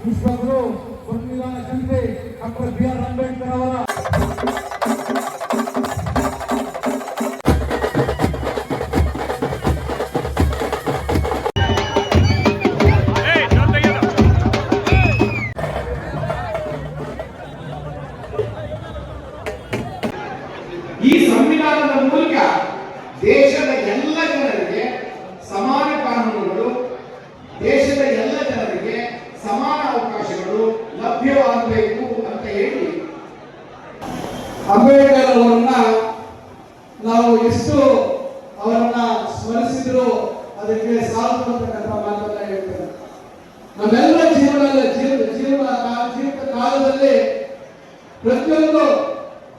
ವಿಶ್ವಗುರು ಸಂವಿಧಾನ ಶಿಲ್ಪಿ ಡಾಕ್ಟರ್ ಬಿ.ಆರ್. ಅಂಬೇಡ್ಕರ್ ಅವರ ಈ ಸಂವಿಧಾನದ ಮೂಲಕ ದೇಶದ ಎಲ್ಲ ಜನರಿಗೆ ಸಮಾನ ಕಾನೂನುಗಳು, ದೇಶದ ಎಲ್ಲ ಜನರಿಗೆ ಸಮಾನ ಅವಕಾಶಗಳು ಲಭ್ಯವಾಗಬೇಕು ಅಂತ ಹೇಳಿ ಅಂಬೇಡ್ಕರ್ ಅವರನ್ನ ನಾವು ಎಷ್ಟು ಅವರನ್ನ ಸ್ಮರಿಸಿದ್ರು ಅದಕ್ಕೆ ಸಾಲುವಂತಕ್ಕಂಥ ಮಾತನ್ನ ಹೇಳ್ತಾರೆ. ನಮ್ಮೆಲ್ಲ ಜೀವನ ಕಾಲದಲ್ಲಿ ಪ್ರತಿಯೊಂದು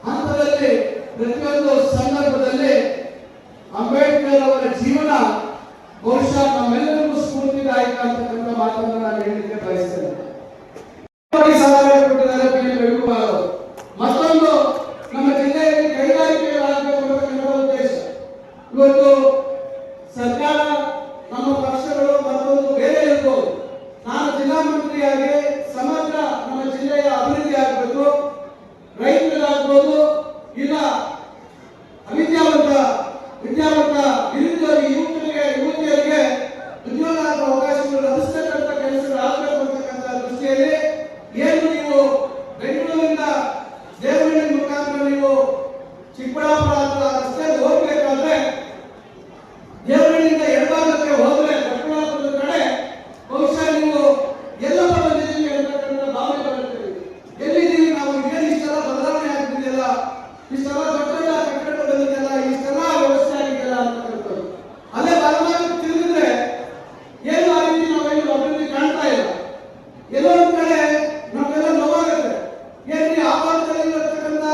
ಹಂತದಲ್ಲಿ ಪ್ರತಿಯೊಂದು ಸಂದರ್ಭದಲ್ಲಿ ಅಂಬೇಡ್ಕರ್ ಅವರ ಜೀವನ ಬಹುಶಃ ನಮ್ಮೆಲ್ಲರಿಗೂ ಸ್ಫೂರ್ತಿದಾಯಕ ಅಂತಕ್ಕಂಥ ಮಾತನ್ನು ನಾನು ಹೇಳಲಿಕ್ಕೆ ಬಯಸ್ತೇನೆ. ಮತ್ತೊಂದು ನಮ್ಮ ಜಿಲ್ಲೆಯಲ್ಲಿ ಕೈಗಾರಿಕೆಗಳಾಗಬೇಕು ಅನ್ನತಕ್ಕಂಥ ಉದ್ದೇಶ. ಇವತ್ತು ಸರ್ಕಾರ ನಮ್ಮ ಪಕ್ಷಗಳು ಮತ್ತೊಂದು ಬೇರೆ ಇರ್ಬೋದು. ನಾನು ಜಿಲ್ಲಾ ಮಂತ್ರಿಯಾಗಿ ಸಮಗ್ರ ನಮ್ಮ ಜಿಲ್ಲೆಯ ಅಭಿವೃದ್ಧಿ ಆಗಬೇಕು, ರೈತರಾಗ್ಬೋದು, ಇಲ್ಲ ವಿದ್ಯಾವಂತ ನಿರುದ್ಯೋಗಿ ಯುವತಿಯರಿಗೆ ಉದ್ಯೋಗ ಅವಕಾಶಗಳು ಲಭಿಸತಕ್ಕಂಥ ಕೆಲಸಗಳು ಆಗಬೇಕು ಅಂತಕ್ಕಂಥ ದೃಷ್ಟಿಯಲ್ಲಿ ಏನು ನೀವು ಬೆಂಗಳೂರಿನಿಂದ ದೇವನಹಳ್ಳಿ ಮುಖಾಂತರ ನೀವು ಚಿಕ್ಕಬಳ್ಳಾಪುರ ರಸ್ತೆ ಹೋಗ್ಬೇಕಾದ್ರೆ ದೇವನಹಳ್ಳಿಯಿಂದ ಎಡಭಾಗಕ್ಕೆ ಹೋದ್ರೆ ಚಿಕ್ಕಬಳ್ಳಾಪುರದ ಕಡೆ ಬಹುಶಃ ನೀವು ಎಲ್ಲ ಬಂದಿದ್ದೀವಿ ಅಂತಕ್ಕಂಥ ಭಾವನೆ ಬರುತ್ತದೆ. ಎಲ್ಲಿದ್ದೀವಿ ನಾವು? ಏನು ಇಷ್ಟೆಲ್ಲ ಬದಲಾವಣೆ ಆಗ್ತಿದೆಯಲ್ಲ, ಇಷ್ಟೆಲ್ಲ ದೊಡ್ಡ ಕಟ್ಟಡ ಬಂದಿದೆಯಲ್ಲ, ಇಷ್ಟೆಲ್ಲ ವ್ಯವಸ್ಥೆ ಆಗಿದೆಯಲ್ಲ ಅಂತಕ್ಕಂಥದ್ದು. ಅದೇ ಬಲವಾಗಿ ತಿಳಿದ್ರೆ ಏನು ಆ ರೀತಿ ನಾವೇನು ಅಭಿವೃದ್ಧಿ ಕಾಣ್ತಾ ಇಲ್ಲ. ಎಲ್ಲೋ ಒಂದು ಕಡೆ ನಮ್ಗೆಲ್ಲ ನೋವಾಗುತ್ತೆ. ಏನ್ರಿ ಆ ಭಾಗದಲ್ಲಿ ಇರ್ತಕ್ಕಂಥ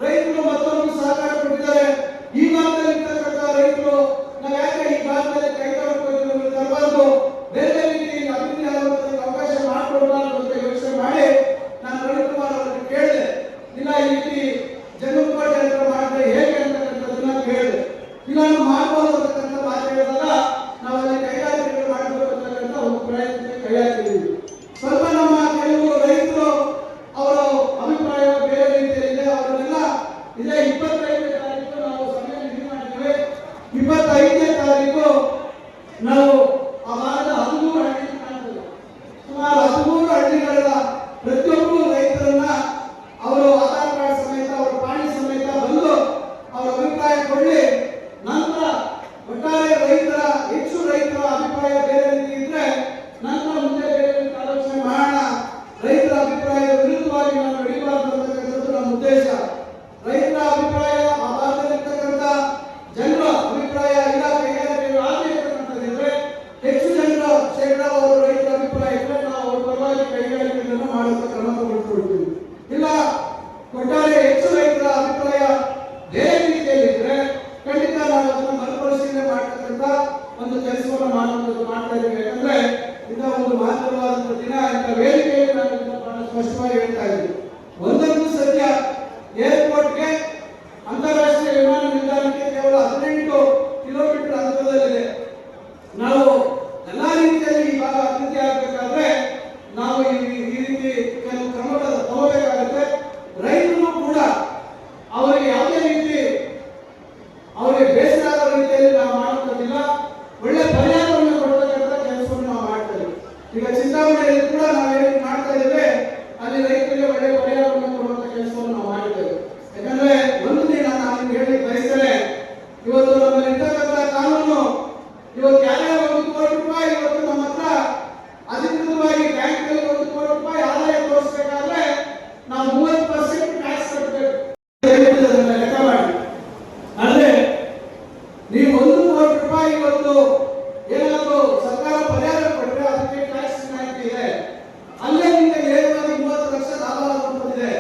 ರೈತರು ಮತ್ತೊಂದು ಸಹಕಾರ ಕೊಟ್ಟಿದ್ದಾರೆ, ಈ ಭಾಗದಲ್ಲಿ ಇರ್ತಕ್ಕಂಥ ರೈತರು ನಾವು ಯಾಕೆ ಈ ಭಾಗದಲ್ಲಿ ಕೈ ತರಬಾರ್ದು, ಬೇರೆ ರೀತಿ ಅಭಿವೃದ್ಧಿ ಆಗುವಂತ ಅವಕಾಶ ಮಾಡಿಕೊಡಬಾರ್ದು ಅಂತ ಯೋಚನೆ ಮಾಡಿ ನಾನು ರವಿಕುಮಾರ್ ಅವರಿಗೆ ಕೇಳಿದೆ. ಇಲ್ಲ ಈ ರೀತಿ ಜನ್ಮಕೋಟೆ ಅಂತ ಮಾಡಿದ್ರೆ ಹೇಗೆ ಅಂತಕ್ಕಂಥದ್ದನ್ನ ಕೇಳಿದೆ. ಇಲ್ಲ ಮಾಡ್ಬೋದು ಅಂತಕ್ಕಂಥ ಮಾತು ಹೇಳಿದಾಗ ನಾವಲ್ಲಿ ಕೈಗಾರಿಕೆಗಳು ಮಾಡಬೇಕು ಅಂತಕ್ಕಂಥ ಒಂದು ಪ್ರಯತ್ನಕ್ಕೆ ಕೈ ಹಾಕಿದ್ದೀವಿ. ಸ್ವಲ್ಪ ನಮ್ಮ ಕೆಲವು ರೈತರು ಅವರ ಅಭಿಪ್ರಾಯ ಬೇರೆ ರೀತಿಯಲ್ಲಿದೆ. ಅವರನ್ನೆಲ್ಲ ಇದೇ 25ನೇ ತಾರೀಕು ನಾವು ಸಮಯ ನಿಗದಿ ಮಾಡಿದ್ದೇವೆ. 25ನೇ ತಾರೀಕು ನಾವು ಆ ಭಾಗದ 13 ಹಳ್ಳಿ ಕಾಣ್ತದೆ. ಸುಮಾರು 13 ಹಳ್ಳಿಗಳ ಪ್ರತಿಯೊಬ್ಬರು ರೈತರನ್ನ ಅವರು ಆಧಾರ್ ಕಾರ್ಡ್ ಸಮೇತ ಅವರ ಪಾಣಿ ಸಮೇತ ಬಂದು ಅವರ ಅಭಿಪ್ರಾಯ ಕೊಡಲಿ. ನಂತರ ಒಟ್ಟಾರೆ ಹೆಚ್ಚು ರೈತರ ಅಭಿಪ್ರಾಯ ಬೇರೆ ರೀತಿ ಇದ್ರೆ ನಂತರ ಮುಂದೆ ಬೇರೆ ರೀತಿ ಆಲೋಚನೆ ಮಾಡೋಣ. ರೈತರ ಅಭಿಪ್ರಾಯದ ವಿರುದ್ಧವಾಗಿ ನಾವು ನಡೀಬಾರ್ದು ಅಂತಕ್ಕಂಥದ್ದು ನಮ್ಮ ಉದ್ದೇಶ. ರೈತರ ಅಭಿಪ್ರಾಯ, ಆ ಭಾಗದಲ್ಲಿರ್ತಕ್ಕಂಥ ಜನರ ಅಭಿಪ್ರಾಯ ಇಲ್ಲ ಕೈಗಾರಿಕೆಗಳು ಆಗಬೇಕಂತಂದ್ರೆ ಹೆಚ್ಚು ಜನರ ಶೇಕಡಾವಾರು ರೈತರ ಅಭಿಪ್ರಾಯ ಇದ್ರೆ ನಾವು ಅವ್ರ ಪರವಾಗಿ ಕೈಗಾರಿಕೆಗಳನ್ನು ಮಾಡುವಂತ ಕ್ರಮ ತಗೊಳ್ಕೊಳ್ತೀವಿ. ಇಲ್ಲ ಒಟ್ಟಾರೆ ಹೆಚ್ಚು ರೈತರ ಅಭಿಪ್ರಾಯ ಬೇರೆ ರೀತಿಯಲ್ಲಿದ್ರೆ ಖಂಡಿತ ನಾವು ಅದನ್ನು ಮರುಪರಿಶೀಲನೆ ಮಾಡತಕ್ಕಂಥ ಒಂದು ಕೆಲಸವನ್ನು ಮಾಡುವಂಥದ್ದು ಮಾಡ್ತಾ ಇದ್ದೀವಿ. ಯಾಕಂದ್ರೆ ಇಂಥ ಒಂದು ಮಹತ್ತರವಾದಂಥ ದಿನ, ಇಂಥ ವೇದಿಕೆಯಲ್ಲಿ ನಾವು ಬಹಳ ಸ್ಪಷ್ಟವಾಗಿ ಹೇಳ್ತಾ ಇದ್ದೀವಿ. ಒಂದೊಂದು ಸದ್ಯ ಏರ್ಪೋರ್ಟ್ಗೆ ಅಂತಾರಾಷ್ಟ್ರೀಯ ವಿಮಾನ ನಿಲ್ದಾಣಕ್ಕೆ ಕೇವಲ 18 ಕಿಲೋಮೀಟರ್ ಅಂತರದಲ್ಲಿದೆ. ನಾವು ಎಲ್ಲಾ ರೀತಿಯಲ್ಲಿ ಈ ಭಾಗ ಅಭಿವೃದ್ಧಿ ಆಗಬೇಕಾದ್ರೆ ನಾವು ಈ ರೀತಿ ಕೆಲವು ಕ್ರಮಗಳನ್ನು ತಗೋಬೇಕಾಗುತ್ತೆ. ರೈತರು ಕೂಡ ಅವರಿಗೆ ಯಾವುದೇ ರೀತಿ ಅವರಿಗೆ ಬೇಸರ ಆಗೋ ರೀತಿಯಲ್ಲಿ ನಾವು ಮಾಡುವುದಿಲ್ಲ. ಒಳ್ಳೆ ಪರಿಹಾರವನ್ನು ಕೊಡತಕ್ಕಂಥ ಕೆಲಸವನ್ನು ನಾವು ಮಾಡ್ತೇವೆ. ಈಗ ಚಿಂತಾಮಣಿಯಲ್ಲಿ ಕೂಡ ನಾವು ಏನು ಮಾಡ್ತಾ ಇದ್ದೇವೆ, ಅಲ್ಲಿ ರೈತರಿಗೆ ಒಳ್ಳೆ ಪರಿಹಾರವನ್ನು ಕೊಡುವಂತ ಕೆಲಸವನ್ನು ನಾವು ಮಾಡಿದ್ದೇವೆ. ಯಾಕಂದ್ರೆ ಒಂದು ದಿನ ನಾನು ಹೇಳಲಿಕ್ಕೆ ಬಯಸ್ತೇನೆ, ಇವತ್ತು ನಮ್ಮಲ್ಲಿ ಇರ್ತಕ್ಕಂಥ ಕಾನೂನು ಇವತ್ತು ಯಾರೇ 1 ಕೋಟಿ ರೂಪಾಯಿ ಇವತ್ತು ನಮ್ಮ ಹತ್ರ ಅಧಿಕೃತವಾಗಿ ಬ್ಯಾಂಕ್ನಲ್ಲಿ 1 ಕೋಟಿ ರೂಪಾಯಿ ಆದಾಯ ತೋರಿಸಬೇಕಾದ್ರೆ ನಾವು 30% ಟ್ಯಾಕ್ಸ್ ಕಟ್ಟಬೇಕು. ಲೆಕ್ಕ ಮಾಡಿ. ಅಂದ್ರೆ ನೀವು 1 ಕೋಟಿ ರೂಪಾಯಿ ಇವತ್ತು ಏನಾದರೂ ಸರ್ಕಾರ ಪರಿಹಾರ ಕೊಟ್ಟರೆ ಅದಕ್ಕೆ ಟ್ಯಾಕ್ಸ್ ವಿನಾಯಿತಿ ಇದೆ. ಅಲ್ಲೇ ನಿಮಗೆ ನೇರವಾಗಿ 30 ಲಕ್ಷ ಲಾಭ ಬಂದಿದೆ.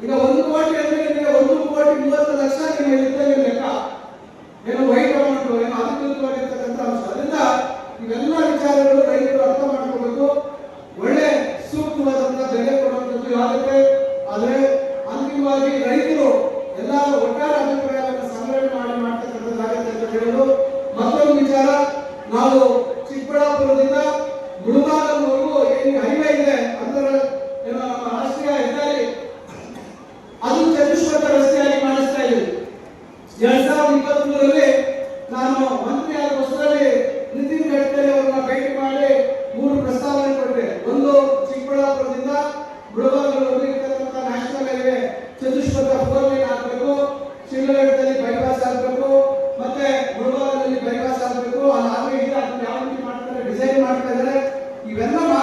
ಈಗ 1 ಕೋಟಿ ಅಂದ್ರೆ ನಿಮಗೆ 1,30,30,00,000 ನಿಮಗೆ ಇದ್ದಲ್ಲಿ ಲೆಕ್ಕ. ಏನು ವೈಟ್ ಅಮೌಂಟ್, ಏನು ಅಧಿಕೃತವಾಗಿರ್ತಕ್ಕಂಥ ಅಂಶ. ಅದರಿಂದ ಇವೆಲ್ಲ ವಿಚಾರಗಳು ರೈತರು ಅರ್ಥ ಮಾಡ್ಕೋಬೇಕು. ಒಳ್ಳೆ ಸೂಕ್ತವಾದಂತಹ ಬೆಲೆ ಕೊಡುವಂಥದ್ದು ಆಗುತ್ತೆ. ಆದರೆ ಅಂತಿಮವಾಗಿ ರೈತರು ಎಲ್ಲ ಒಟ್ಟಾರೆ ಅಭಿಪ್ರಾಯವನ್ನು ಸಂಗ್ರಹಣೆ ಮಾಡ್ತಕ್ಕಂಥದ್ದಾಗುತ್ತೆ ಅಂತ ಹೇಳೋದು. ಮತ್ತೊಂದು ವಿಚಾರ, ನಾವು ಚಿಕ್ಕಬಳ್ಳಾಪುರದಿಂದ ಮುಳುಬಾಗಿಲವರೆಗೂ ಏನು ಹೈವೇ ಇದೆ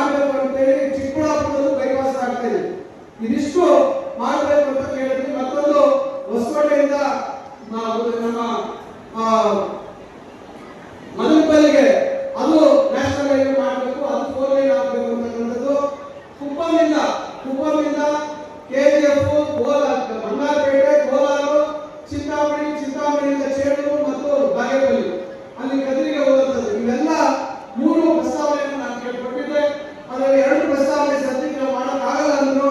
ಮಾಡಬೇಕು ಅಂತೇಳಿ ಚಿಕ್ಕಬಳ್ಳಾಪುರದಲ್ಲೂ ಬೈಪಾಸ್ ಆಗ್ತಾ ಇದೆ. ಇದಿಷ್ಟು ಮಾಡಬೇಕು ಅಂತ ಕೇಳಿದ್ವಿ. ಮತ್ತೊಂದು ಹೊಸಕೋಟೆಯಿಂದ ನಮ್ಮ ಮದನಪಲ್ಲಿಗೆ ಅದು ನ್ಯಾಷನಲ್ ಹೈವೇ ಮಾಡಬೇಕು, ಅದು 4 ಲೈನ್ ಆಗಬೇಕು ಅಂತಕ್ಕಂಥದ್ದು. ಕುಪ್ಪಂನಿಂದ KGF, ಬಂಗಾರಪೇಟೆ, ಕೋಲಾರ, ಚಿಂತಾಮಣಿಯಿಂದ ಚೇಳೂರು ಮತ್ತು ಬಾಗೇಪಲ್ಲಿ ಅಲ್ಲಿ ಕದಿರಿಗೆ ಹೋಗುತ್ತದೆ. ಇವೆಲ್ಲ 3 ಪ್ರಸ್ತಾವನೆಯನ್ನು ನಾನು ಕೇಳ್ಕೊಟ್ಟಿದ್ದೆ. ಅದರಲ್ಲಿ 2 ಪ್ರಸ್ತಾವನೆ ಸದ್ಯಕ್ಕೆ ನಾವು ಮಾಡೋಕ್ಕಾಗಲ್ಲ ಅಂದ್ರು.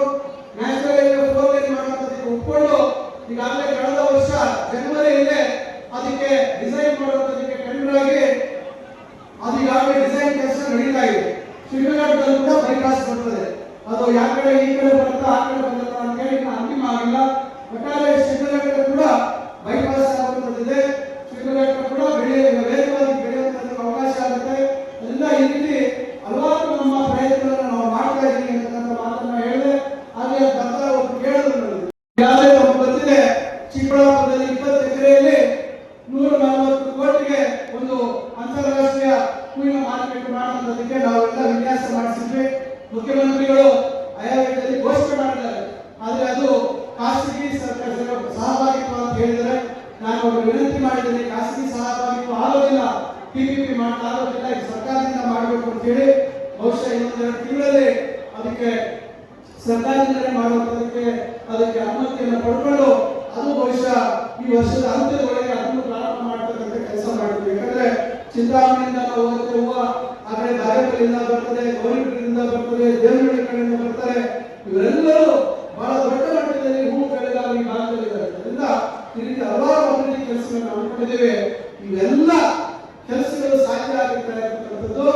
ನ್ಯಾಷನಲ್ ಹೈವೇ 4 ಲೈನ್ ಮಾಡೋದಕ್ಕೆ ಒಪ್ಪಿಕೊಂಡು ಈಗಾಗಲೇ ಕಳೆದ ವರ್ಷ ಜನವರಿಯಲ್ಲೇ ಅದಕ್ಕೆ ಡಿಸೈನ್ ಮಾಡೋದಕ್ಕೆ ಟೆಂಡರ್ ಆಗಿ ಅದು ಈಗಾಗಲೇ ಡಿಸೈನ್ ಕೆಲಸ ನಡೀತಾ ಇದೆ. ಶಿಡ್ಲಘಟ್ಟದಲ್ಲಿ ಕೂಡ ಬೈಪಾಸ್ ಬರ್ತದೆ. ಅದು ಯಾವ ಕಡೆ ಈ ಕಡೆ ಬರುತ್ತಾ ಆ ಕಡೆ ಬರುತ್ತಾ ಅಂತ ಹೇಳಿ ಅಂತಿಮ ಆಗಿಲ್ಲ. ಒಟ್ಟಾರೆ ಶಿಡ್ಲಘಟ್ಟ ಕೂಡ ಬೈಪಾಸ್ ಆಗುತ್ತದೆ. ಶಿಡ್ಲಘಟ್ಟ ಕೂಡ ವೇಗವಾಗಿ ಬೆಳೆಯುವಂತ ಅವಕಾಶ ಆಗುತ್ತೆ. ಎಲ್ಲ ಈ ರೀತಿ ಹಲವಾರು ನಮ್ಮ ಪ್ರಯತ್ನಗಳನ್ನು ನಾವು ಮಾಡ್ತಾ ಇದ್ದೀವಿ ಅಂತಕ್ಕಂಥ ಮಾತನ್ನ ಹೇಳಿದೆ. ಹಾಗೆ ಬರ್ತಾ ಒಬ್ಬರು ಕೇಳಿದ್ರು, ಈಗಾಗಲೇ ನಮ್ಗೆ ಗೊತ್ತಿದೆ ಚಿಕ್ಕಬಳ್ಳಾಪುರದಲ್ಲಿ 20 ಎಕರೆಯಲ್ಲಿ 140 ಕೋಟಿಗೆ ಒಂದು ಅಂತಾರಾಷ್ಟ್ರೀಯ ಹೂವಿನ ಮಾರ್ಕೆಟ್ ಮಾಡುವುದಕ್ಕೆ ನಾವೆಲ್ಲ ವಿನ್ಯಾಸ ಮಾಡಿಸಿದ್ವಿ. ಮುಖ್ಯಮಂತ್ರಿಗಳು ಆಯವ್ಯಯದಲ್ಲಿ ಘೋಷಣೆ ಮಾಡಿದ್ದಾರೆ. ಆದರೆ ಅದು ಖಾಸಗಿ ಸಹಭಾಗಿತ್ವ ಅಂತ ಹೇಳಿದರೆ ನಾನು ಅವರು ವಿನಂತಿ ಮಾಡಿದ್ದೇನೆ, ಖಾಸಗಿ ಸಹಭಾಗಿತ್ವ ಆಗೋದಿಲ್ಲ, PPP ಮಾಡ್ತಾ ಆಗೋದಿಲ್ಲ, ಇದು ಸರ್ಕಾರದಿಂದ ಮಾಡಬೇಕು ಅಂತ ಹೇಳಿ ಬಹುಶಃ ಇನ್ನೊಂದು 2 ತಿಂಗಳಲ್ಲಿ ಅದಕ್ಕೆ ಸರ್ಕಾರದಿಂದಲೇ ಮಾಡುವುದಕ್ಕೆ ಅದಕ್ಕೆ ಅನುಮತಿಯನ್ನು ಪಡ್ಕೊಂಡು ಅದು ಬಹುಶಃ ಈ ವರ್ಷದ ಅಂತ್ಯದೊಳಗೆ ಅದನ್ನು ಪ್ರಾರಂಭ ಮಾಡತಕ್ಕಂಥ ಕೆಲಸ ಮಾಡ್ತೀವಿ. ಯಾಕಂದ್ರೆ ಚಿಂತಾಮಣಿಯಿಂದ ನಾವು ಹೋಗುತ್ತೆ ಹೂವು ಆ ಕಡೆ ಬಾಗೇಪಲ್ಲಿಯಿಂದ ಬರ್ತದೆ, ಗೌರಿಬಿದರಿಂದ ಬರ್ತದೆ, ದೇವನಹಳ್ಳಿ ಕಡೆಯಿಂದ ಬರ್ತಾರೆ. ಇವರೆಲ್ಲರೂ ಬಹಳ ದೊಡ್ಡ ಮಟ್ಟದಲ್ಲಿ ಹೂ ಬೆಳೆಗಾರರು ಈ ಭಾಗದಲ್ಲಿದ್ದಾರೆ. ಅದರಿಂದ ಈ ರೀತಿ ಹಲವಾರು ಅಭಿವೃದ್ಧಿ ಕೆಲಸಗಳನ್ನು ಹಮ್ಮಿಕೊಂಡಿದ್ದೇವೆ. ಇವೆಲ್ಲ ಕೆಲಸಗಳು ಸಾಧ್ಯ ಆಗುತ್ತೆ ಅಂತಕ್ಕಂಥದ್ದು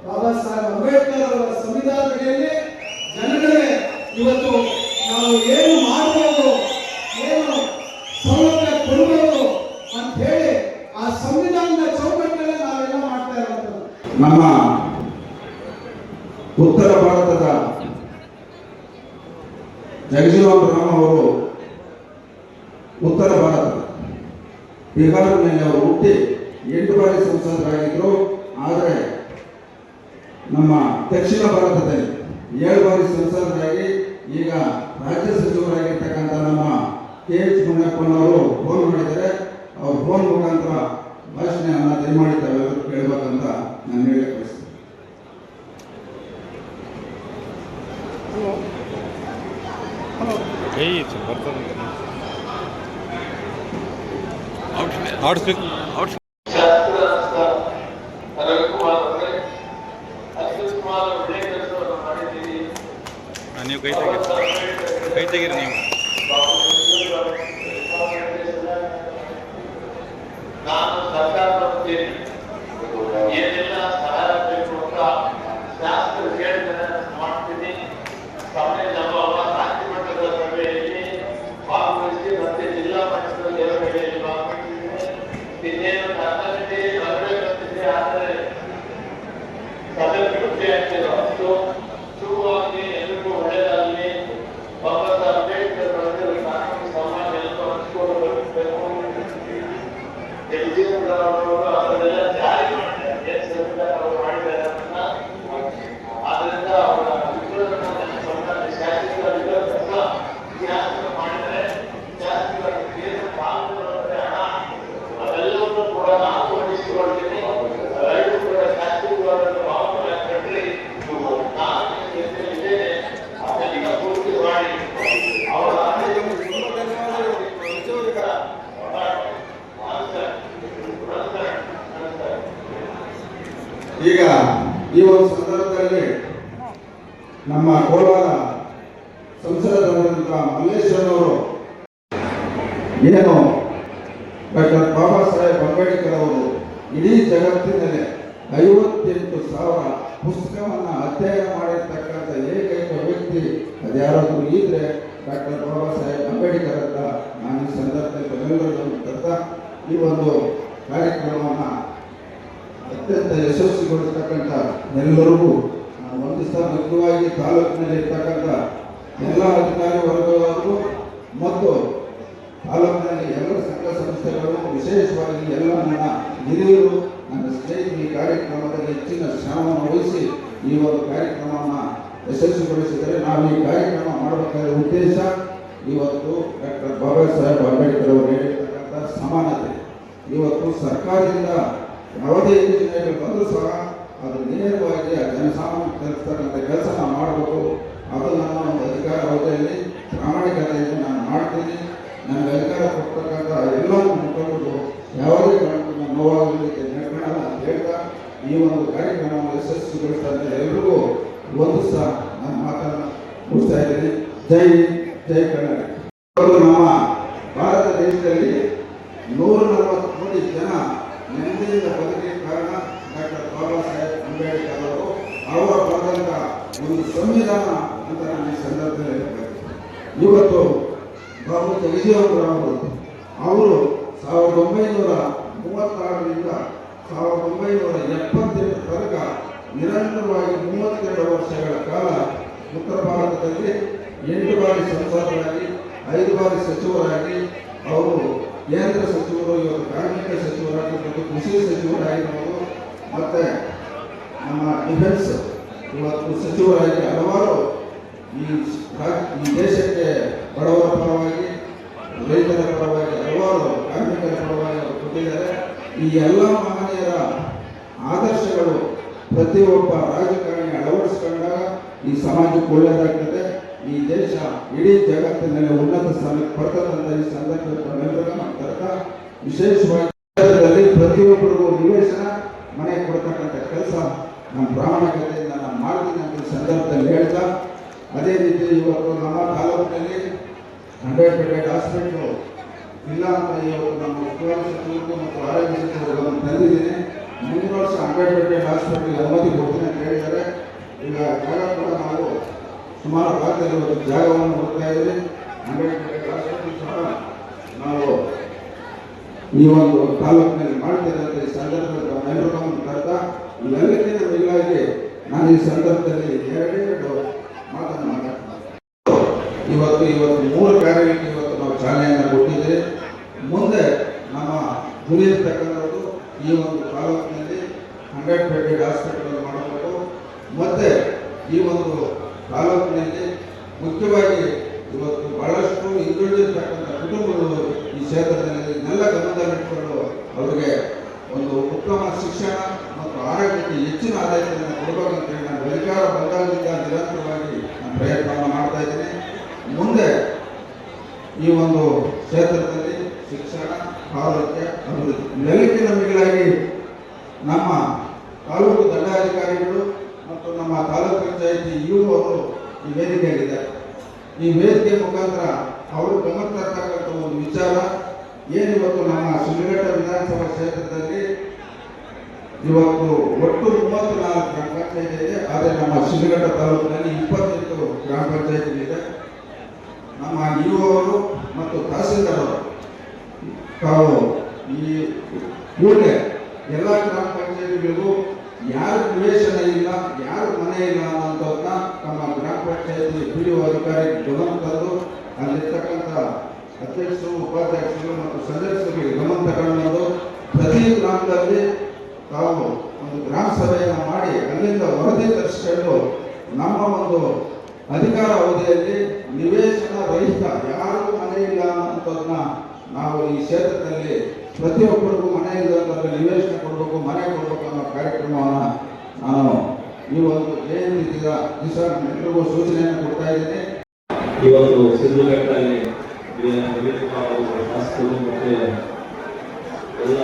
ಬಾಬಾ ಸಾಹೇಬ್ ಅಂಬೇಡ್ಕರ್ ಅವರ ಸಂವಿಧಾನದಲ್ಲಿ ಜನಗಳಿಗೆ ಇವತ್ತು ನಾವು ಏನು ಮಾಡಬಹುದು, ಏನು ಸೌಲಭ್ಯ ಕೊಡಬಹುದು ಅಂತ ಹೇಳಿ ಆ ಸಂವಿಧಾನದ ಚೌಕಟ್ಟಲ್ಲಿ ನಾವೆಲ್ಲ ಮಾಡ್ತಾ ಇರುವಂಥದ್ದು. ನಮ್ಮ ಉತ್ತರ ಭಾರತದ ಜಗಜೀವನ್ ರಾಮ್ ಅವರು ಉತ್ತರ ಭಾರತ ಬಿಹಾರ್ನಲ್ಲಿ ಅವರು ಹುಟ್ಟಿ 8 ಬಾರಿ ಸಂಸದರಾಗಿದ್ದರು. ಆದರೆ ನಮ್ಮ ದಕ್ಷಿಣ ಭಾರತದಲ್ಲಿ 7 ಬಾರಿ ಸಂಸದರಾಗಿ ಈಗ ರಾಜ್ಯ ಸಚಿವರಾಗಿರ್ತಕ್ಕಂಥ ನಮ್ಮ KH ಮುನಿಯಪ್ಪನವರು ಫೋನ್ ಮಾಡಿದ್ದಾರೆ. ಅವ್ರ ಫೋನ್ ಮುಖಾಂತರ ಭಾಷಣೆಯನ್ನು ದಯಮಾಡಿ ತಾವೆಲ್ಲರೂ ಕೇಳಬೇಕಂತ ನಾನು ಹೇಳಕ್ಕೆ ಬಯಸ್ತೇನೆ. ನೀವು ಕೈ ತೆಗೀರಿ ನೀವು. ನಾನು ಸರ್ಕಾರದ ಏನೆಲ್ಲ ಸಹಾಯ ಬೇಕು ಅಂತ ಶಾಸಕರು ಹೇಳಿದರೆ ಮಾಡ್ತೀನಿ. ಸಭೆ ನಮ್ಮ ರಾಜ್ಯ ಮಟ್ಟದ ಸಭೆಯಲ್ಲಿ ಭಾಗವಹಿಸಿ ಮತ್ತೆ ಜಿಲ್ಲಾ ಮಟ್ಟದ ಸಭೆಯಲ್ಲಿ ಭಾಗವಹಿಸಿದ್ದೇನೆ. ಇನ್ನೇನು ಕರ್ನಾಟಕ ಬರಬೇಕಂತಿದೆ, ಆದರೆ ಸಭೆ ಬಿಡುತ್ತೆ ಆಗ್ತಿರೋ ಅಷ್ಟು ಶುರುವಾಗಿ ಎಲ್ರಿಗೂ ಒಳ್ಳೆಯದಾಗಲಿ. ಬಾಬಾ ಸಾಹೇಬ್ ಅಂಬೇಡ್ಕರ್ ಅವರ ಕಾನೂನು ಸಮಾಜ ಎಲ್ಲ ಹಂಚಿಕೊಂಡು ಬರಬೇಕು. ಅದನ್ನೆಲ್ಲ ಜಾರಿ ಮಾಡಿದ್ದಾರೆ, ಸಂವಿಧಾನ ಅವರು ಮಾಡಿದ್ದಾರೆ. ಆದ್ರಿಂದ ಅವರ ಶಾಸಕರ ಮಾಡಿದರೆ ಶಾಸಕರ ಹಣ ಅವೆಲ್ಲವನ್ನೂ ಕೂಡ ನಾನು ಹೊಂದಿಸಿಕೊಳ್ತೀನಿ. ಅವೆಲ್ಲರೂ ಕೂಡ ಶಾಸಕರನ್ನು ಭಾವನೆ ಕಟ್ಟಲಿ ನಾನು ಇದ್ದೇನೆ. ಅದನ್ನೆಲ್ಲ ಪೂರ್ತಿ ಮಾಡಿ ಅವರ ಈಗ ಈ ಒಂದು ಸಂದರ್ಭದಲ್ಲಿ ನಮ್ಮ ಕೋಲಾರ ಸಂಸದರಾದಂಥ ಮಲ್ಲೇಶ್ವರನವರು ಏನು ಡಾಕ್ಟರ್ ಬಾಬಾ ಸಾಹೇಬ್ ಅಂಬೇಡ್ಕರ್ ಅವರು ಇಡೀ ಜಗತ್ತಿನಲ್ಲಿ 58,000 ಪುಸ್ತಕವನ್ನು ಅಧ್ಯಯನ ಮಾಡಿರ್ತಕ್ಕಂಥ ಏಕೈಕ ವ್ಯಕ್ತಿ ಅದ್ಯಾರಾದರೂ ಇದ್ರೆ ಡಾಕ್ಟರ್ ಬಾಬಾ ಸಾಹೇಬ್ ಅಂಬೇಡ್ಕರ್ ಅಂತ ನಾನು ಈ ಸಂದರ್ಭದಲ್ಲಿ ತಮ್ಮೆಲ್ಲರನ್ನು ಕರೆದ ಈ ಒಂದು ಕಾರ್ಯಕ್ರಮವನ್ನು ಅತ್ಯಂತ ಯಶಸ್ವಿಗೊಳಿಸ್ತಕ್ಕಂಥ ಎಲ್ಲರಿಗೂ ನಾನು ವಂದಿಸ್ತಾ, ಮುಖ್ಯವಾಗಿ ತಾಲೂಕಿನಲ್ಲಿ ಇರ್ತಕ್ಕಂಥ ಎಲ್ಲ ಅಧಿಕಾರಿ ವರ್ಗದವರು ಮತ್ತು ತಾಲೂಕಿನಲ್ಲಿ ಎಲ್ಲ ಸಂಘ ಸಂಸ್ಥೆಗಳು, ವಿಶೇಷವಾಗಿ ಎಲ್ಲ ನನ್ನ ಹಿರಿಯರು, ನನ್ನ ಸ್ನೇಹಿತರು ಈ ಕಾರ್ಯಕ್ರಮದಲ್ಲಿ ಹೆಚ್ಚಿನ ಶ್ರಮವನ್ನು ವಹಿಸಿ ಈ ಒಂದು ಕಾರ್ಯಕ್ರಮವನ್ನು ಯಶಸ್ವಿಗೊಳಿಸಿದರೆ ನಾವು ಈ ಕಾರ್ಯಕ್ರಮ ಮಾಡಬೇಕಾದ ಉದ್ದೇಶ ಇವತ್ತು ಡಾಕ್ಟರ್ ಬಾಬಾ ಸಾಹೇಬ್ ಅಂಬೇಡ್ಕರ್ ಅವರು ಹೇಳಿರ್ತಕ್ಕಂಥ ಸಮಾನತೆ. ಇವತ್ತು ಸರ್ಕಾರದಿಂದ ಯಾವುದೇ ಯೋಜನೆಗಳು ಬಂದರೂ ಸಹ ಅದು ನೇರವಾಗಿ ಜನಸಾಮಾನ್ಯ ತಲುಪಿಸ್ತಕ್ಕಂಥ ಕೆಲಸ ನಾವು ಮಾಡಬೇಕು. ಅದು ನನ್ನ ಒಂದು ಅಧಿಕಾರ ಅವಧಿಯಲ್ಲಿ ಪ್ರಾಮಾಣಿಕತೆಯಿಂದ ನಾನು ಮಾಡ್ತೀನಿ. ನನಗೆ ಅಧಿಕಾರ ಕೊಡ್ತಕ್ಕಂಥ ಎಲ್ಲ ಮುಖಂಡರು ಯಾವುದೇ ಕಾರಣಕ್ಕೂ ನೋವಾಗಲಿಕ್ಕೆ ನಡ್ಕೊಳ್ಳಲ್ಲ ಅಂತ ಹೇಳ್ತಾ ಈ ಒಂದು ಕಾರ್ಯಕ್ರಮವನ್ನು ಯಶಸ್ವಿಗೊಳಿಸ್ತಾ ಇದ್ದಾರೆ. ಎಲ್ರಿಗೂ ಒಂದು ಸಹ ನನ್ನ ಮಾತನ್ನು ಮುಗಿಸ್ತಾ ಇದ್ದೀನಿ. ಜೈ ಜೈ ಕನ್ನಡ. ನಮ್ಮ ಭಾರತ ದೇಶದಲ್ಲಿ 140 ಕೋಟಿ ಜನ ನೆಮ್ಮದಿಯಿಂದ ಬದುಕಿಗೆ ಕಾರಣ ಡಾಕ್ಟರ್ ಬಾಬಾ ಸಾಹೇಬ್ ಅಂಬೇಡ್ಕರ್ ಅವರು ಬರೆದಂಥ ಒಂದು ಸಂವಿಧಾನ ಅಂತ ನಾನು ಈ ಸಂದರ್ಭದಲ್ಲಿ ಹೇಳ್ತಾರೆ. ಇವತ್ತು ಬಾಬು ಜಗಜೀವನರಾವ್ ಅವರು 1936ರಿಂದ 1978 ತನಕ ನಿರಂತರವಾಗಿ 32 ವರ್ಷಗಳ ಕಾಲ ಉತ್ತರ ಭಾರತದಲ್ಲಿ 8 ಬಾರಿ ಸಂಸದರಾಗಿ 5 ಬಾರಿ ಸಚಿವರಾಗಿ ಅವರು ಕೇಂದ್ರ ಸಚಿವರು, ಇವತ್ತು ಕಾರ್ಮಿಕ ಸಚಿವರಾಗಿರ್ಬೋದು, ಕೃಷಿ ಸಚಿವರಾಗಿರ್ಬೋದು, ಮತ್ತು ನಮ್ಮ ಡಿಫೆನ್ಸ್ ಇವತ್ತು ಸಚಿವರಾಗಿ ಹಲವಾರು ಈ ದೇಶಕ್ಕೆ ಬಡವರ ಪರವಾಗಿ, ರೈತರ ಪರವಾಗಿ, ಹಲವಾರು ಕಾರ್ಮಿಕರ ಪರವಾಗಿ ಅವರು ಕೊಟ್ಟಿದ್ದಾರೆ. ಈ ಎಲ್ಲ ಮಹನೀಯರ ಆದರ್ಶಗಳು ಪ್ರತಿಯೊಬ್ಬ ರಾಜಕಾರಣಿ ಅಳವಡಿಸ್ಕೊಂಡಾಗ ಈ ಸಮಾಜಕ್ಕೆ ಒಳ್ಳೆಯದಾಗ್ತದೆ. ಈ ದೇಶ ಇಡೀ ಜಗತ್ತಿನಲ್ಲಿ ಉನ್ನತ ಸ್ಥಾನಕ್ಕೆ ಬರ್ತಕ್ಕಂಥ ಈ ಸಂದರ್ಭದಲ್ಲಿ ವಿಶೇಷವಾಗಿ ಪ್ರತಿಯೊಬ್ಬರಿಗೂ ನಿವೇಶನ ಮನೆ ಕೊಡ್ತಕ್ಕಂಥ ಕೆಲಸ ನಮ್ಮ ಪ್ರಾಮಾಣಿಕತೆಯಿಂದ ನಾನು ಮಾಡ್ತೀನಿ ಅಂತ ಈ ಸಂದರ್ಭದಲ್ಲಿ ಹೇಳ್ತಾ, ಅದೇ ರೀತಿ ಇವತ್ತು ನಮ್ಮ ತಾಲೂಕಿನಲ್ಲಿ 100 ಬೆಡ್ ಹಾಸ್ಪಿಟ್ಲು ಇಲ್ಲ ಅಂತ ಇವತ್ತು ನಮ್ಮ ಉಸ್ತುವಾರಿ ಸಚಿವರು ಮತ್ತು ಆರೋಗ್ಯ ಸಚಿವರು ತಂದಿದ್ದೀನಿ. ಮುಂದಿನ ವರ್ಷ 100 ಬೆಡ್ ಹಾಸ್ಪಿಟ್ಲಿಗೆ ಅನುಮತಿ ಕೊಡ್ತೀನಿ ಅಂತ ಹೇಳಿದ್ದಾರೆ. ಈಗ ಜಾಗ ಕೂಡ ನಾವು ಸುಮಾರು ಭಾಗದಲ್ಲಿ ಇವತ್ತು ಜಾಗವನ್ನು ಹುಡುಕ್ತಾ ಇದ್ದೀವಿ. 100 ಬೆಡ್ ಹಾಸ್ಪಿಟ್ಲ್ ಸಹ ನಾವು ಈ ಒಂದು ತಾಲೂಕಿನಲ್ಲಿ ಮಾಡ್ತೇವೆ ಅಂತ ಈ ಸಂದರ್ಭದಲ್ಲಿ ನಾವೆಲ್ಲರೂ ತರ್ತಾ ಇವೆಲ್ಲಕ್ಕಿಂತ ಮಿಗಿಲಾಗಿ ನಾನು ಈ ಸಂದರ್ಭದಲ್ಲಿ ಎರಡು ಮಾತನ್ನು ಮಾತಾಡ್ತೀನಿ. ಇವತ್ತು 3 ಕಾರ್ಯಗಳಿಗೆ ಇವತ್ತು ನಾವು ಚಾಲನೆಯನ್ನು ಕೊಟ್ಟಿದ್ದೇವೆ. ಮುಂದೆ ನಮ್ಮ ಗುರಿ ಇರ್ತಕ್ಕಂಥದ್ದು ಈ ಒಂದು ತಾಲೂಕಿನಲ್ಲಿ 100 ಬೆಡ್ ಹಾಸ್ಪಿಟಲ್ ಮಾಡಬೇಕು. ಮತ್ತು ಈ ಒಂದು ತಾಲೂಕಿನಲ್ಲಿ ಮುಖ್ಯವಾಗಿ ಇವತ್ತು ಬಹಳಷ್ಟು ಹಿಂದುಳಿದಿರ್ತಕ್ಕಂಥ ಕುಟುಂಬಗಳು ಈ ಕ್ಷೇತ್ರದಲ್ಲಿ ಇದನ್ನೆಲ್ಲ ಗಮನದಲ್ಲಿಟ್ಟುಕೊಂಡು ಅವರಿಗೆ ಒಂದು ಉತ್ತಮ ಶಿಕ್ಷಣ ಮತ್ತು ಆರೋಗ್ಯಕ್ಕೆ ಹೆಚ್ಚಿನ ಆದ್ಯತೆಯನ್ನು ಕೊಡಬೇಕಂತೇಳಿ ನಾನು ಅಧಿಕಾರ ಬಂದಾಗಲಿಂದ ನಿರಂತರವಾಗಿ ನಾನು ಪ್ರಯತ್ನವನ್ನು ಮಾಡ್ತಾ ಇದ್ದೀನಿ. ಮುಂದೆ ಈ ಒಂದು ಕ್ಷೇತ್ರದಲ್ಲಿ ಶಿಕ್ಷಣ, ಆರೋಗ್ಯ, ಅಭಿವೃದ್ಧಿ ಎಲ್ಲಕ್ಕಿಂತ ಮಿಗಿಲಾಗಿ ನಮ್ಮ ತಾಲೂಕು ದಂಡಾಧಿಕಾರಿಗಳು ಮತ್ತು ನಮ್ಮ ತಾಲೂಕು ಪಂಚಾಯಿತಿ ಇವರು ಈ ವೇದಿಕೆಯಾಗಿದೆ. ಈ ವೇದಿಕೆ ಮುಖಾಂತರ ಅವರು ಗಮನ ತರ್ತಕ್ಕಂಥ ಒಂದು ವಿಚಾರ ಏನಿವತ್ತು ನಮ್ಮ ಶಿಡ್ಲಘಟ್ಟ ವಿಧಾನಸಭಾ ಕ್ಷೇತ್ರದಲ್ಲಿ ಇವತ್ತು ಒಟ್ಟು 34 ಗ್ರಾಮ ಪಂಚಾಯಿತಿ ಇದೆ. ಆದರೆ ನಮ್ಮ ಶಿಡ್ಲಘಟ್ಟ ತಾಲೂಕಿನಲ್ಲಿ 28 ಗ್ರಾಮ ಪಂಚಾಯಿತಿ ಇದೆ. ನಮ್ಮ ಇವರು ಮತ್ತು ತಹಸೀಲ್ದಾರ್ ಅವರು ತಾವು ಈ ಕೂಡಲೇ ಎಲ್ಲ ಗ್ರಾಮ ಪಂಚಾಯಿತಿಗಳಿಗೂ ಯಾರು ನಿವೇಶನ ಇಲ್ಲ, ಯಾರು ಮನೆ ಇಲ್ಲ ಅನ್ನೋಂಥದ್ದನ್ನ ನಮ್ಮ ಗ್ರಾಮ ಪಂಚಾಯಿತಿ PDO ಅಧಿಕಾರಿ ಗಮನ ತಂದು ಅಲ್ಲಿರ್ತಕ್ಕಂಥ ಅಧ್ಯಕ್ಷರು, ಉಪಾಧ್ಯಕ್ಷರು ಮತ್ತು ಸದಸ್ಯರಿಗೆ ಗಮನ ತಗೊಂಡು ಪ್ರತಿ ಗ್ರಾಮದಲ್ಲಿ ತಾವು ಒಂದು ಗ್ರಾಮ ಸಭೆಯನ್ನು ಮಾಡಿ ಅಲ್ಲಿಂದ ವರದಿ ತರಿಸಿಕೊಂಡು ನಮ್ಮ ಒಂದು ಅಧಿಕಾರ ಅವಧಿಯಲ್ಲಿ ನಿವೇಶನ ರಹಿತ ಯಾರು ಮನೆ ಇಲ್ಲ ಅನ್ನೋಂಥದ್ದನ್ನ ನಾವು ಈ ಕ್ಷೇತ್ರದಲ್ಲಿ ಪ್ರತಿಯೊಬ್ಬರಿಗೂ ಮನೆ ಇಲ್ಲದವರಿಗೆ ನಿವೇಶನ ಕೊಡಬೇಕು, ಮನೆ ಕೊಡಬೇಕು ಅನ್ನೋ ಕಾರ್ಯಕ್ರಮವನ್ನು ನಾನು ಈ ಒಂದು ಜಯಂತಿ ದಿವಸ ಎಲ್ಲರಿಗೂ ಸೂಚನೆಯನ್ನು ಕೊಡ್ತಾ ಇದ್ದೀನಿ. ಇವತ್ತು ಸಿದ್ಧಘಟ್ಟದಲ್ಲಿ ಶಾಸಕರು ಮತ್ತು ಎಲ್ಲ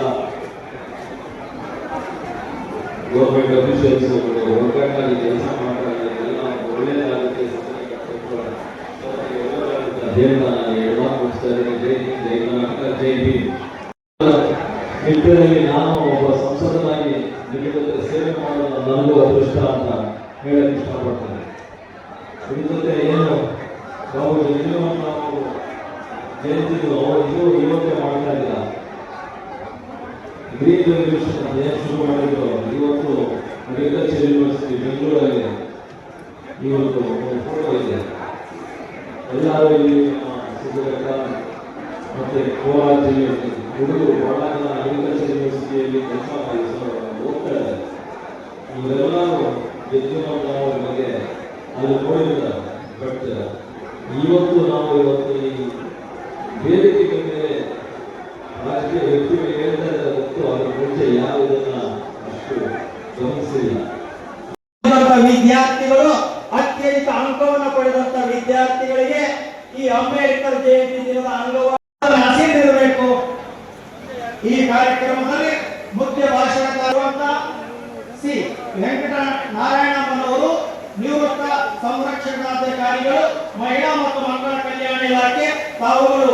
ಗೌರ್ಮೆಂಟ್ ಅಫಿಷಿಯಲ್ಸ್ ಒಗ್ಗಟ್ಟಾಗಿ ಕೆಲಸ ಮಾಡ್ತಾರೆ. ಎಲ್ಲ ಒಳ್ಳೆಯದಾಗುತ್ತೆ. ನಿಟ್ಟಿನಲ್ಲಿ ನಾನು ಒಬ್ಬ ಸಂಸದನಾಗಿ ನಿಮ್ಮ ಜೊತೆ ಸೇವೆ ಮಾಡೋದು ನನಗೂ ಅದೃಷ್ಟ ಅಂತ ಹೇಳಕ್ಕೆ ಇಷ್ಟಪಡ್ತೇನೆ. ನಿಮ್ಮ ಜೊತೆ ಏನು ನಾವು ಜಗಜೀವನ್ ನಾವು ಜಯಂತಿಗೂ ಇದು ಇವತ್ತೇ ಮಾಡ್ತಾ ಇಲ್ಲ. ಗ್ರೀನ್ ರೆವಲ್ಯೂಷನ್ ಅಂತ ಏನು ಶುರು ಮಾಡಿದ್ರು ಇವತ್ತು ಅಗ್ರಿಕಲ್ಚರ್ ಯೂನಿವರ್ಸಿಟಿ ಬೆಂಗಳೂರಲ್ಲಿ ಇವತ್ತು ಫೋಟೋ ಇದೆ. ಎಲ್ಲರೂ ಇಲ್ಲಿ ಸಿದ್ಧಘಟ್ಟ ಮತ್ತು ಕೋಲಾರ ಜಿಲ್ಲೆಯಲ್ಲಿ ಹುಡುಗರು ಬಹಳ ಜನ ಅಗ್ರಿಕಲ್ಚರ್ ಯೂನಿವರ್ಸಿಟಿಯಲ್ಲಿ ಕೆಲಸ ಮಾಡಿ ಹೋಗ್ತಾ ಇದ್ದಾರೆ. ಇವರೆಲ್ಲರೂ ಯಜ್ಞಮಂಡಲ ಬಗ್ಗೆ ಅಲ್ಲಿ ನೋಡಿದ್ದಾರೆ. ಬಟ್ ಇವತ್ತು ಈ ವೇದಿಕೆ ಮೇಲೆ ರಾಜಕೀಯ ವ್ಯಕ್ತಿಗಳು ಹೇಳ್ತಾ ಇದ್ದಾರೆ ಹೊರತು ಅದರ ಮುಂಚೆ ಯಾರು ಇದನ್ನ ಅಷ್ಟು ಗಮನಿಸಿಲ್ಲ. ವಿದ್ಯಾರ್ಥಿಗಳು ಅತ್ಯಧಿಕ ಅಂಕವನ್ನು ಪಡೆದಂತ ವಿದ್ಯಾರ್ಥಿಗಳಿಗೆ ಈ ಅಂಬೇಡ್ಕರ್ ಜಯಂತಿ ದಿನದ ಅಂಗವಾಗಿ ಆಶೀರ್ವದಿಸಬೇಕು. ಈ ಕಾರ್ಯಕ್ರಮದಲ್ಲಿ ಮುಖ್ಯ ಭಾಷಣಕಾರರಾದ ಸಿ ವೆಂಕಟನಾರಾಯಣಮ್ಮನವರು, ನಿವೃತ್ತ ಸಂರಕ್ಷಣಾಧಿಕಾರಿಗಳು, ಮಹಿಳಾ ಮತ್ತು ಮಕ್ಕಳ ಕಲ್ಯಾಣ ಇಲಾಖೆ, ತಾವುಗಳು